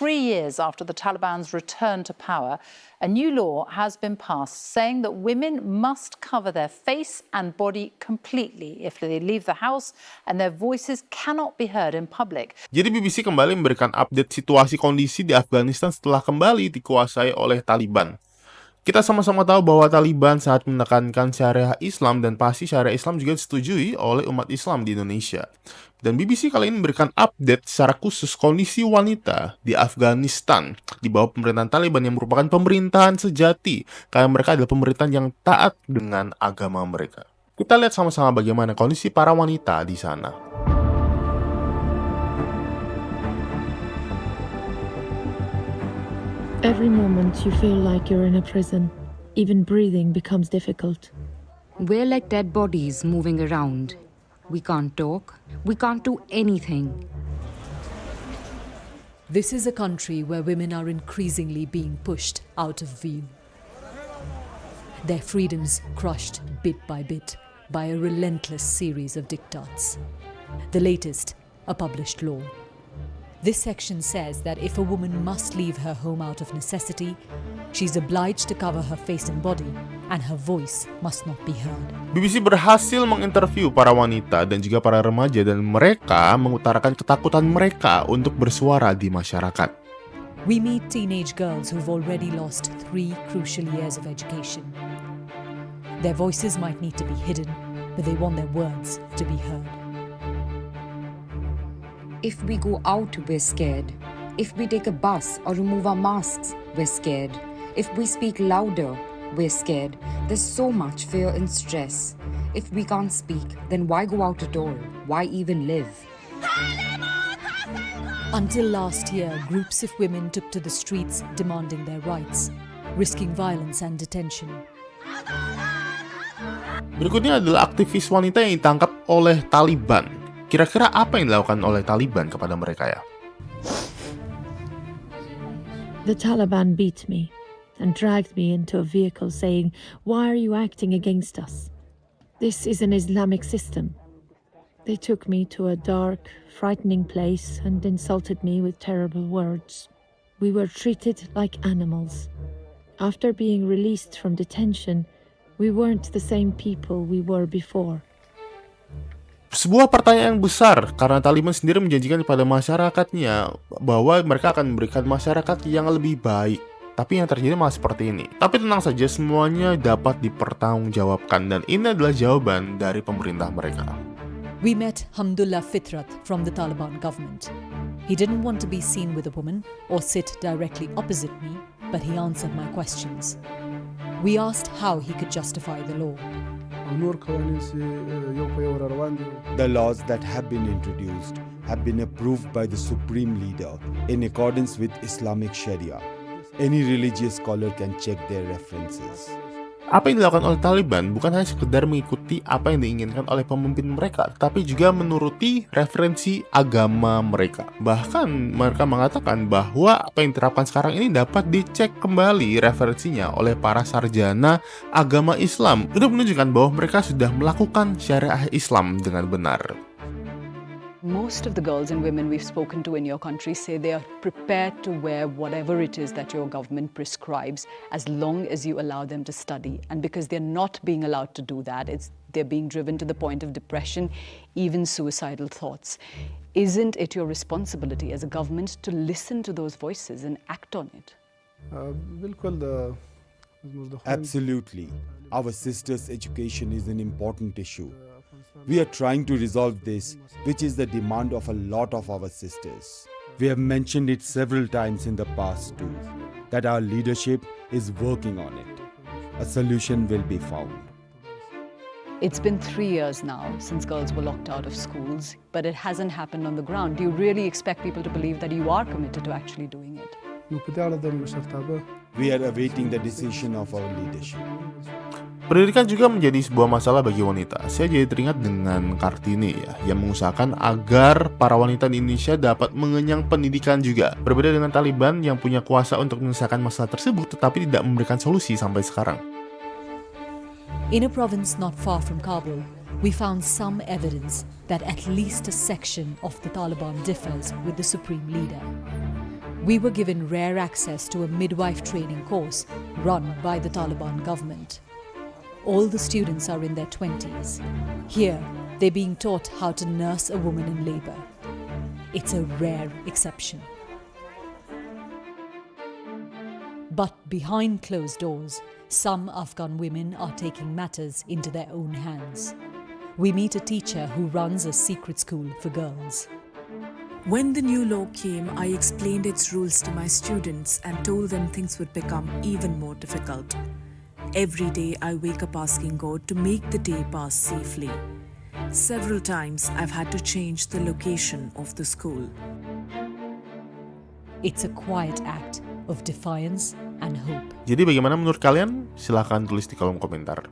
3 years after the Taliban's return to power, a new law has been passed saying that women must cover their face and body completely if they leave the house, and their voices cannot be heard in public. Jadi BBC kembali memberikan update situasi kondisi di Afghanistan setelah kembali dikuasai oleh Taliban. Kita sama-sama tahu bahwa Taliban saat menekankan syariah Islam, dan pasti syariah Islam juga disetujui oleh umat Islam di Indonesia. Dan BBC kali ini memberikan update secara khusus kondisi wanita di Afghanistan di bawah pemerintahan Taliban yang merupakan pemerintahan sejati, karena mereka adalah pemerintahan yang taat dengan agama mereka. Kita lihat sama-sama bagaimana kondisi para wanita di sana. Every moment you feel like you're in a prison. Even breathing becomes difficult. We're like dead bodies moving around. We can't talk. We can't do anything. This is a country where women are increasingly being pushed out of view. Their freedoms crushed bit by bit by a relentless series of diktats. The latest, a published law. This section says that if a woman must leave her home out of necessity, she's obliged to cover her face and body, and her voice must not be heard. BBC berhasil menginterview para wanita dan juga para remaja, dan mereka mengutarakan ketakutan mereka untuk bersuara di masyarakat. We meet teenage girls who've already lost 3 crucial years of education. Their voices might need to be hidden, but they want their words to be heard. If we go out, we're scared. If we take a bus or remove our masks, we're scared. If we speak louder, we're scared. There's so much fear and stress. If we can't speak, then why go out at all? Why even live? Until last year, groups of women took to the streets demanding their rights, risking violence and detention. Berikutnya adalah aktivis wanita yang ditangkap oleh Taliban. Kira-kira apa yang dilakukan oleh Taliban kepada mereka ya? The Taliban beat me and dragged me into a vehicle saying, "Why are you acting against us? This is an Islamic system." They took me to a dark, frightening place and insulted me with terrible words. We were treated like animals. After being released from detention, we weren't the same people we were before. Sebuah pertanyaan yang besar, karena Taliban sendiri menjanjikan kepada masyarakatnya bahwa mereka akan memberikan masyarakat yang lebih baik. Tapi yang terjadi malah seperti ini. Tapi tenang saja, semuanya dapat dipertanggungjawabkan, dan ini adalah jawaban dari pemerintah mereka. We met Hamdullah Fitrat from the Taliban government. He didn't want to be seen with a woman or sit directly opposite me, but he answered my questions. We asked how he could justify the law. The laws that have been introduced have been approved by the Supreme Leader in accordance with Islamic Sharia. Any religious scholar can check their references. Apa yang dilakukan oleh Taliban bukan hanya sekedar mengikuti apa yang diinginkan oleh pemimpin mereka, tapi juga menuruti referensi agama mereka. Bahkan mereka mengatakan bahwa apa yang diterapkan sekarang ini dapat dicek kembali referensinya oleh para sarjana agama Islam untuk menunjukkan bahwa mereka sudah melakukan syariah Islam dengan benar. Most of the girls and women we've spoken to in your country say they are prepared to wear whatever it is that your government prescribes as long as you allow them to study. And because they're not being allowed to do that, they're being driven to the point of depression, even suicidal thoughts. Isn't it your responsibility as a government to listen to those voices and act on it? Absolutely. Our sisters' education is an important issue. We are trying to resolve this, which is the demand of a lot of our sisters. We have mentioned it several times in the past too, that our leadership is working on it. A solution will be found. It's been 3 years now since girls were locked out of schools, but it hasn't happened on the ground. Do you really expect people to believe that you are committed to actually doing it? We are awaiting the decision of our leadership. Pendidikan juga menjadi sebuah masalah bagi wanita. Saya jadi teringat dengan Kartini ya, yang mengusahakan agar para wanita di Indonesia dapat mengenyang pendidikan juga. Berbeda dengan Taliban yang punya kuasa untuk menyelesaikan masalah tersebut, tetapi tidak memberikan solusi sampai sekarang. In a province not far from Kabul, we found some evidence that at least a section of the Taliban differs with the supreme leader. We were given rare access to a midwife training course run by the Taliban government. All the students are in their 20s. Here, they're being taught how to nurse a woman in labor. It's a rare exception. But behind closed doors, some Afghan women are taking matters into their own hands. We meet a teacher who runs a secret school for girls. When the new law came, I explained its rules to my students and told them things would become even more difficult. Every day I wake up asking God to make the day pass safely. Several times I've had to change the location of the school. It's a quiet act of defiance and hope. Jadi bagaimana menurut kalian? Silahkan tulis di kolom komentar.